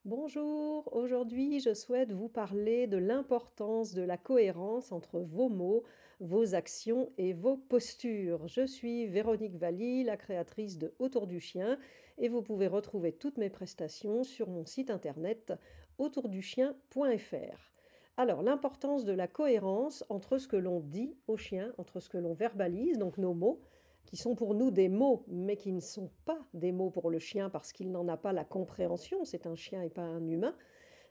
Bonjour, aujourd'hui je souhaite vous parler de l'importance de la cohérence entre vos mots, vos actions et vos postures. Je suis Véronique Valli, la créatrice de Autour du chien, et vous pouvez retrouver toutes mes prestations sur mon site internet autourduchien.fr. Alors, l'importance de la cohérence entre ce que l'on dit au chien, entre ce que l'on verbalise, donc nos mots, qui sont pour nous des mots, mais qui ne sont pas des mots pour le chien parce qu'il n'en a pas la compréhension, c'est un chien et pas un humain.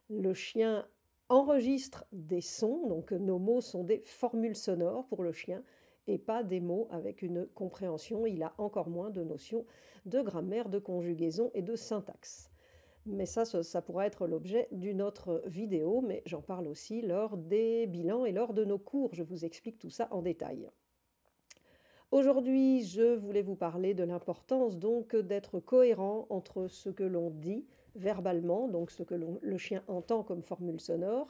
Le chien enregistre des sons, donc nos mots sont des formules sonores pour le chien et pas des mots avec une compréhension. Il a encore moins de notions de grammaire, de conjugaison et de syntaxe. Mais ça pourra être l'objet d'une autre vidéo, mais j'en parle aussi lors des bilans et lors de nos cours. Je vous explique tout ça en détail. Aujourd'hui, je voulais vous parler de l'importance donc d'être cohérent entre ce que l'on dit verbalement, donc ce que le chien entend comme formule sonore,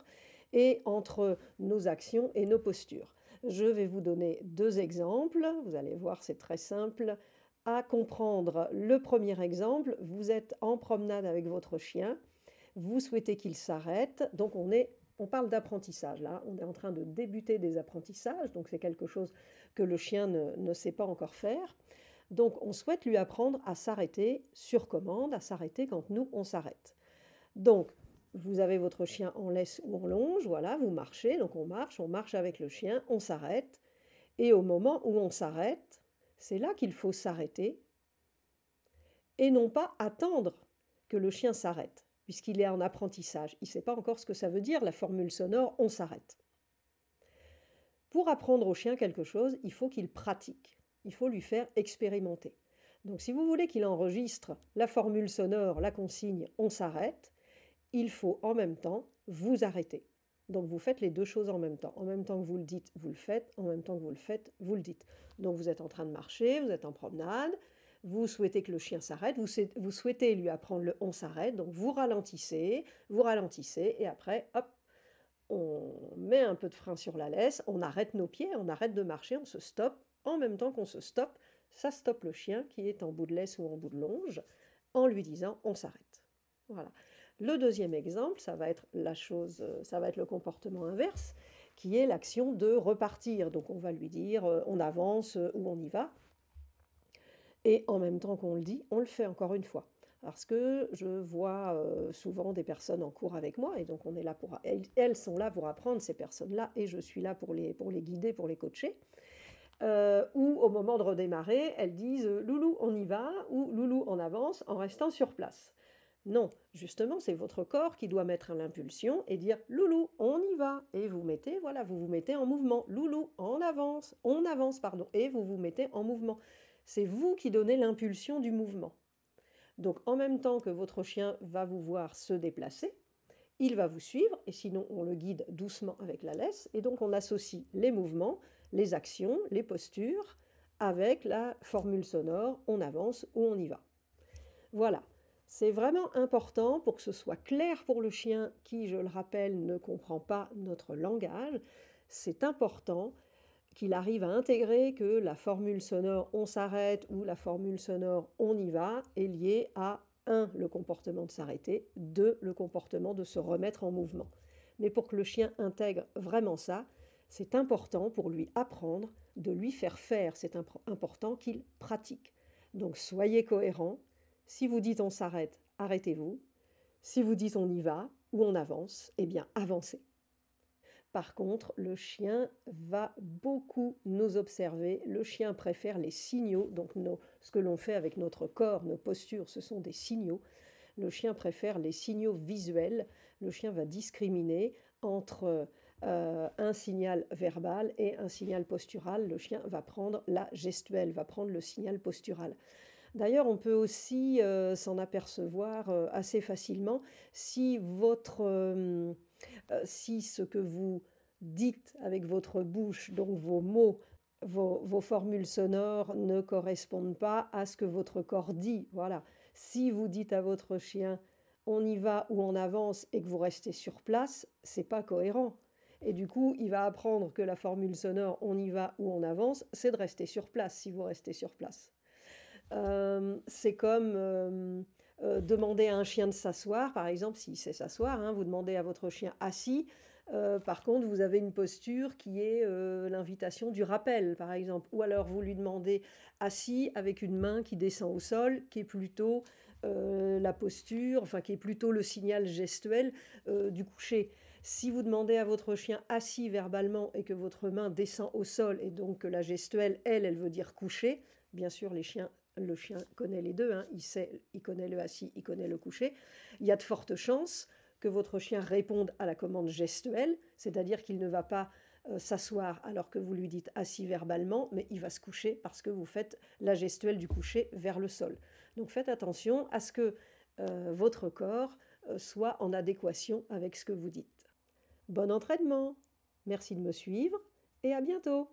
et entre nos actions et nos postures. Je vais vous donner deux exemples. Vous allez voir, c'est très simple à comprendre. Le premier exemple, vous êtes en promenade avec votre chien, vous souhaitez qu'il s'arrête, donc on parle d'apprentissage là, on est en train de débuter des apprentissages, donc c'est quelque chose que le chien ne sait pas encore faire. Donc on souhaite lui apprendre à s'arrêter sur commande, à s'arrêter quand nous on s'arrête. Donc vous avez votre chien en laisse ou en longe, voilà, vous marchez, donc on marche avec le chien, on s'arrête, et au moment où on s'arrête, c'est là qu'il faut s'arrêter et non pas attendre que le chien s'arrête, puisqu'il est en apprentissage. Il ne sait pas encore ce que ça veut dire, la formule sonore on s'arrête. Pour apprendre au chien quelque chose, il faut qu'il pratique, il faut lui faire expérimenter. Donc si vous voulez qu'il enregistre la formule sonore, la consigne on s'arrête, il faut en même temps vous arrêter. Donc vous faites les deux choses en même temps. En même temps que vous le dites, vous le faites. En même temps que vous le faites, vous le dites. Donc vous êtes en train de marcher, vous êtes en promenade, vous souhaitez que le chien s'arrête, vous souhaitez lui apprendre le on s'arrête, donc vous ralentissez, et après, hop, on met un peu de frein sur la laisse, on arrête nos pieds, on arrête de marcher, on se stoppe. En même temps qu'on se stoppe, ça stoppe le chien qui est en bout de laisse ou en bout de longe, en lui disant on s'arrête. Voilà. Le deuxième exemple, ça va être ça va être le comportement inverse, qui est l'action de repartir. Donc on va lui dire on avance ou on y va. Et en même temps qu'on le dit, on le fait encore une fois. Parce que je vois souvent des personnes en cours avec moi, et donc on est là pour, elles sont là pour apprendre, ces personnes-là, et je suis là pour les guider, pour les coacher. Ou au moment de redémarrer, elles disent Loulou, on y va, ou Loulou, on avance, en restant sur place. Non, justement, c'est votre corps qui doit mettre l'impulsion et dire Loulou, on y va. Et vous mettez, voilà, vous vous mettez en mouvement. Loulou, on avance, pardon, et vous vous mettez en mouvement. C'est vous qui donnez l'impulsion du mouvement. Donc en même temps que votre chien va vous voir se déplacer, il va vous suivre, et sinon on le guide doucement avec la laisse, et donc on associe les mouvements, les actions, les postures, avec la formule sonore on avance ou on y va. Voilà, c'est vraiment important pour que ce soit clair pour le chien qui, je le rappelle, ne comprend pas notre langage. C'est important qu'il arrive à intégrer que la formule sonore on s'arrête ou la formule sonore on y va est liée à un, le comportement de s'arrêter, deux, le comportement de se remettre en mouvement. Mais pour que le chien intègre vraiment ça, c'est important pour lui apprendre, de lui faire faire, c'est important qu'il pratique. Donc soyez cohérents. Si vous dites on s'arrête, arrêtez-vous. Si vous dites on y va ou on avance, eh bien avancez. Par contre, le chien va beaucoup nous observer. Le chien préfère les signaux, donc ce que l'on fait avec notre corps, nos postures, ce sont des signaux. Le chien préfère les signaux visuels. Le chien va discriminer entre un signal verbal et un signal postural. Le chien va prendre la gestuelle, va prendre le signal postural. D'ailleurs, on peut aussi s'en apercevoir assez facilement si si ce que vous dites avec votre bouche, donc vos mots, vos formules sonores ne correspondent pas à ce que votre corps dit. Voilà. Si vous dites à votre chien on y va ou on avance et que vous restez sur place, c'est pas cohérent. Et du coup, il va apprendre que la formule sonore on y va ou on avance, c'est de rester sur place si vous restez sur place. C'est comme Demandez à un chien de s'asseoir, par exemple, s'il sait s'asseoir, hein, vous demandez à votre chien assis. Par contre, vous avez une posture qui est l'invitation du rappel, par exemple. Ou alors vous lui demandez assis avec une main qui descend au sol, qui est plutôt la posture, enfin qui est plutôt le signal gestuel du coucher. Si vous demandez à votre chien assis verbalement et que votre main descend au sol et donc que la gestuelle, elle veut dire coucher, bien sûr le chien connaît les deux, hein, il connaît le assis, il connaît le coucher, il y a de fortes chances que votre chien réponde à la commande gestuelle, c'est-à-dire qu'il ne va pas s'asseoir alors que vous lui dites assis verbalement, mais il va se coucher parce que vous faites la gestuelle du coucher vers le sol. Donc faites attention à ce que votre corps soit en adéquation avec ce que vous dites. Bon entraînement! Merci de me suivre et à bientôt!